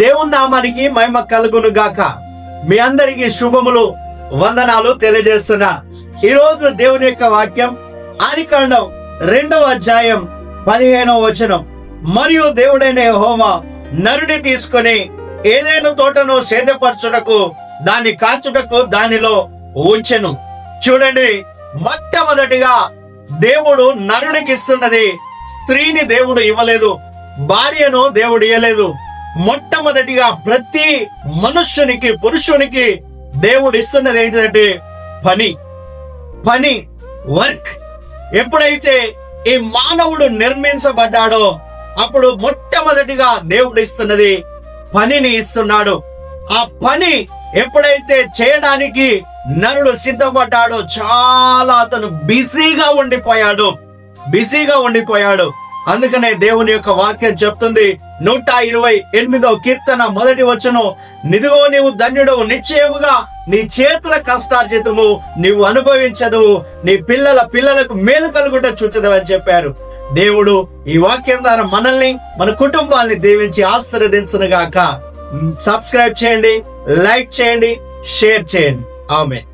దేవుని నామానికి మహిమ కలుగును గాక. మీ అందరికీ శుభములు, వందనాలు తెలియజేస్తున్నా. ఈరోజు దేవుని యొక్క వాక్యం ఆదికాండం 2వ అధ్యాయం 15వ వచనం. మరియు దేవుడైన యెహోవా నరుని తీసుకొని ఏదైనా తోటను సేదపరచుటకు దాన్ని కాచుటకు దానిలో ఉంచెను. చూడండి, మొట్టమొదటిగా దేవుడు నరునికి ఇస్తున్నది స్త్రీని దేవుడు ఇవ్వలేదు, భార్యను దేవుడు ఇవ్వలేదు. మొట్టమొదటిగా ప్రతి మనుష్యునికి, పురుషునికి దేవుడు ఇస్తున్నది ఏంటంటే పని, వర్క్. ఎప్పుడైతే ఈ మానవుడు నిర్మించబడ్డాడో అప్పుడు మొట్టమొదటిగా దేవుడు ఇస్తున్నది పనిని ఇస్తున్నాడు. ఆ పని ఎప్పుడైతే చేయడానికి నరుడు సిద్ధపడ్డాడో చాలా అతను బిజీగా ఉండిపోయాడు. అందుకనే దేవుని యొక్క వాక్యం చెప్తుంది, 128వ కీర్తన 1వ వచనం, నిదిగో నీవు ధన్యుడు, నిశ్చయముగా నీ చేతుల కష్టార్జితము నీవు అనుభవించదువు, నీ పిల్లలకు మేలు కలుగుట చూచదు అని చెప్పారు. దేవుడు ఈ వాక్యం ద్వారా మనల్ని, మన కుటుంబాన్ని దీవించి ఆశీర్వదించును గాక. సబ్స్క్రైబ్ చేయండి, లైక్ చేయండి, షేర్ చేయండి. ఆమేన్.